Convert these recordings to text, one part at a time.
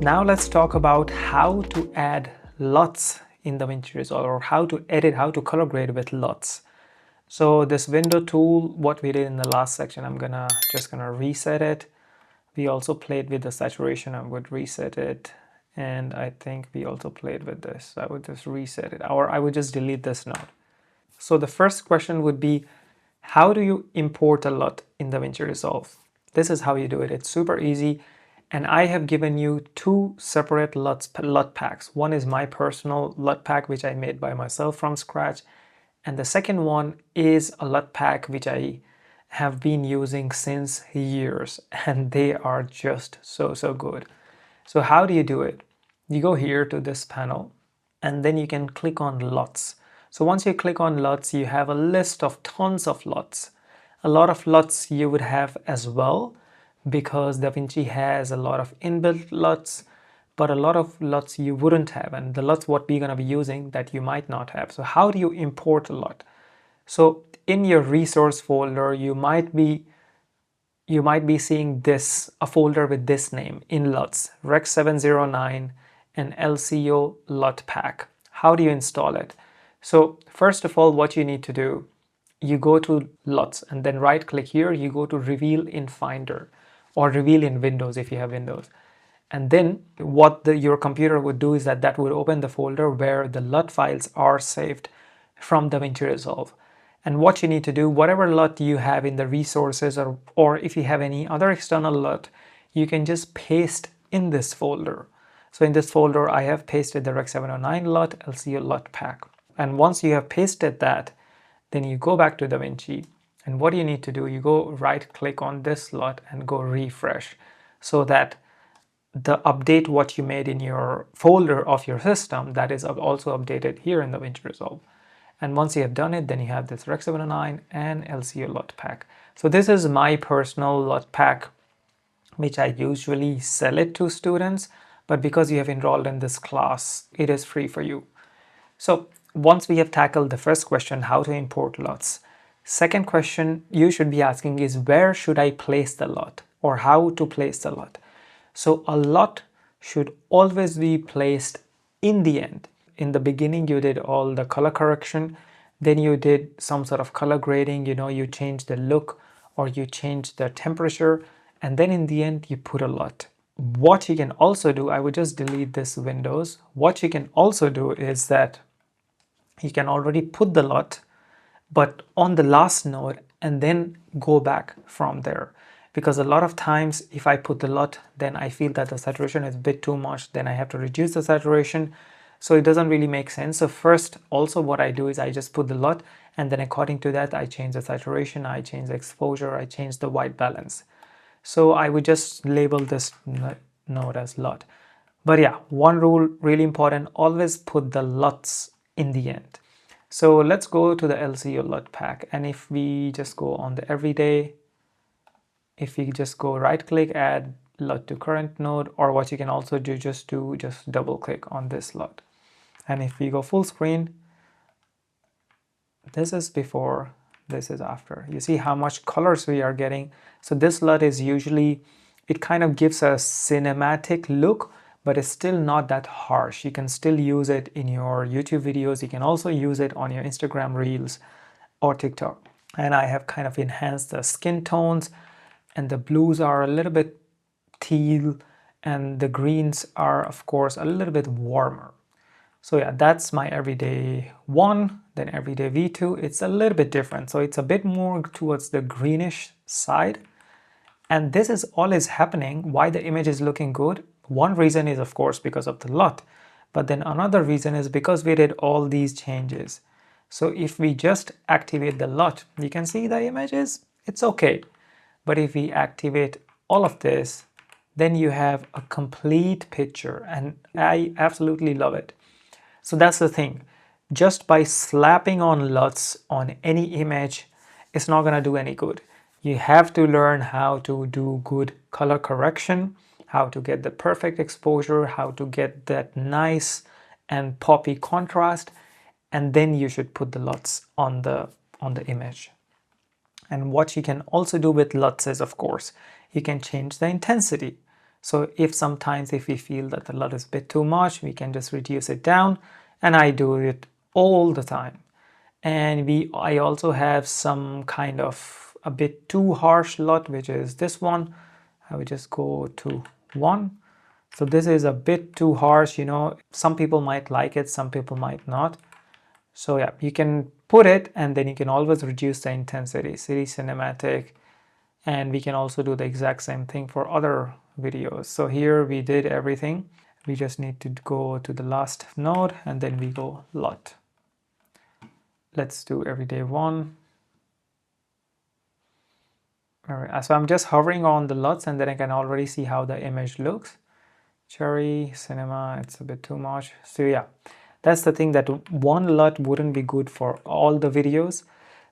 Now let's talk about how to add LUTs in DaVinci Resolve, or how to edit, how to color grade with LUTs. So this window tool, what we did in the last section, I'm just gonna reset it. We also played with the saturation. I would reset it, and I think we also played with this. I would just reset it, or I would just delete this node. So the first question would be, how do you import a LUT in DaVinci Resolve? This is how you do it. It's super easy. And I have given you two separate LUT packs. One is my personal LUT pack, which I made by myself from scratch. And the second one is a LUT pack, which I have been using since years. And they are just so good. So how do you do it? You go here to this panel, and then you can click on LUTs. So once you click on LUTs, you have a list of tons of LUTs. A lot of LUTs you would have as well, because DaVinci has a lot of inbuilt LUTs, but a lot of LUTs you wouldn't have, and the LUTs what we're going to be using that you might not have. So how do you import a LUT? So in your resource folder, you might be seeing a folder with this name, in LUTs, Rec 709 and LCO LUT pack. How do you install it? So first of all, what you need to do, you go to LUTs and then right click here, you go to Reveal in Finder, or Reveal in Windows if you have Windows. And then what your computer would do is that would open the folder where the LUT files are saved from DaVinci Resolve. And what you need to do, whatever LUT you have in the resources, or if you have any other external LUT, you can just paste in this folder. So in this folder, I have pasted the Rec 709 LUT, LCO LUT pack. And once you have pasted that, then you go back to DaVinci, and what you need to do, you go right click on this LUT and go refresh, so that the update what you made in your folder of your system, that is also updated here in DaVinci Resolve. And once you have done it, then you have this Rec 709 and LCO LUT pack. So this is my personal LUT pack, which I usually sell it to students, but because you have enrolled in this class, it is free for you. So once we have tackled the first question, how to import LUTs, second question you should be asking is, where should I place the LUT, or how to place the LUT? So a LUT should always be placed in the end. In the beginning, you did all the color correction, then you did some sort of color grading, you changed the look or you changed the temperature, and then in the end, you put a LUT. What you can also do, I would just delete this Windows. What you can also do is that you can already put the LUT, but on the last node, and then go back from there. Because a lot of times, if I put the LUT, then I feel that the saturation is a bit too much, then I have to reduce the saturation. So it doesn't really make sense. So first, also what I do is I just put the LUT, and then according to that, I change the saturation, I change the exposure, I change the white balance. So I would just label this node as LUT. But yeah, one rule, really important, always put the LUTs in the end. So let's go to the LCO LUT pack. And if we just go on the everyday, if we just go right click, add LUT to current node, or what you can also do, just double click on this LUT. And if we go full screen, this is before, this is after. You see how much colors we are getting. So this LUT is usually, it kind of gives a cinematic look, but it's still not that harsh. You can still use it in your YouTube videos. You can also use it on your Instagram Reels or TikTok. And I have kind of enhanced the skin tones, and the blues are a little bit teal, and the greens are, of course, a little bit warmer. So yeah, that's my everyday 1, then everyday V2. It's a little bit different. So it's a bit more towards the greenish side. And this is all is happening. Why the image is looking good? One reason is, of course, because of the LUT. But then another reason is because we did all these changes. So if we just activate the LUT, you can see the images, it's okay. But if we activate all of this, then you have a complete picture, and I absolutely love it. So that's the thing. Just by slapping on LUTs on any image, it's not going to do any good. You have to learn how to do good color correction, how to get the perfect exposure, how to get that nice and poppy contrast, and then you should put the LUTs on the image. And what you can also do with LUTs is, of course, you can change the intensity. So if sometimes if we feel that the LUT is a bit too much, we can just reduce it down, and I do it all the time. And I also have some kind of a bit too harsh LUT, which is this one. I would just go to 1. So this is a bit too harsh, you know. Some people might like it, some people might not. So yeah, you can put it and then you can always reduce the intensity, city cinematic, and we can also do the exact same thing for other videos. So here we did everything. We just need to go to the last node and then we go LUT. Let's do everyday 1. All right, so I'm just hovering on the LUTs and then I can already see how the image looks. Cherry, cinema, it's a bit too much. So yeah, that's the thing, that one LUT wouldn't be good for all the videos.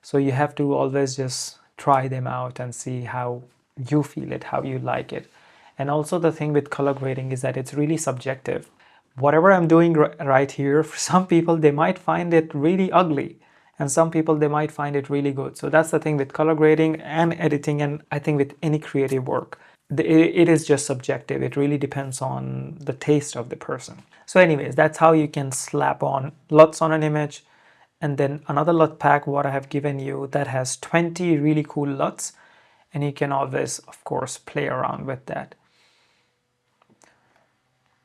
So you have to always just try them out and see how you feel it, how you like it. And also the thing with color grading is that it's really subjective. Whatever I'm doing right here, for some people, they might find it really ugly. And some people, they might find it really good. So that's the thing with color grading and editing, and I think with any creative work. It is just subjective. It really depends on the taste of the person. So anyways, that's how you can slap on LUTs on an image. And then another LUT pack, what I have given you, that has 20 really cool LUTs. And you can always, of course, play around with that.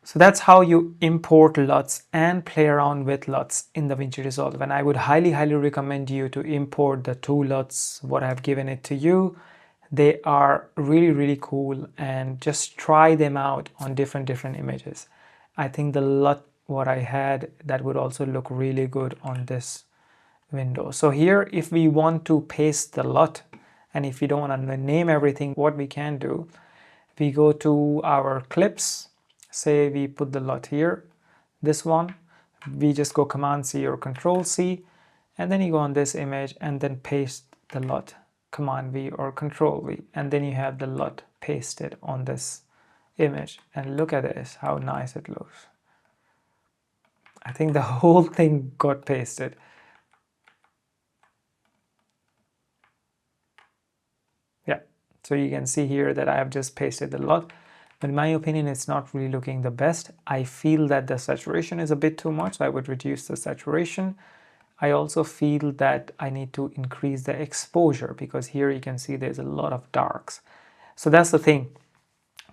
So that's how you import LUTs and play around with LUTs in DaVinci Resolve. And I would highly, highly recommend you to import the 2 LUTs, what I've given it to you. They are really, really cool, and just try them out on different images. I think the LUT, what I had, that would also look really good on this window. So here, if we want to paste the LUT, and if we don't want to name everything, what we can do, we go to our clips, say we put the LUT here, this one, we just go Command C or Control C, and then you go on this image and then paste the LUT, Command V or Control V, and then you have the LUT pasted on this image. And look at this, how nice it looks. I think the whole thing got pasted. Yeah, so you can see here that I have just pasted the LUT. But in my opinion, it's not really looking the best. I feel that the saturation is a bit too much, so I would reduce the saturation. I also feel that I need to increase the exposure, because here you can see there's a lot of darks. So that's the thing.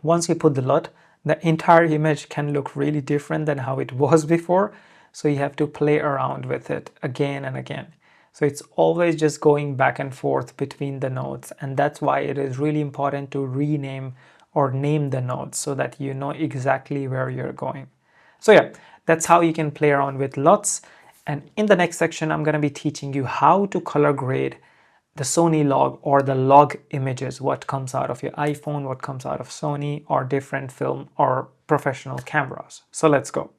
Once you put the LUT, the entire image can look really different than how it was before. So you have to play around with it again and again. So it's always just going back and forth between the nodes. And that's why it is really important to rename or name the nodes so that you know exactly where you're going. So yeah, that's how you can play around with LUTs. And in the next section, I'm going to be teaching you how to color grade the Sony log or the log images, what comes out of your iPhone, what comes out of Sony or different film or professional cameras. So let's go.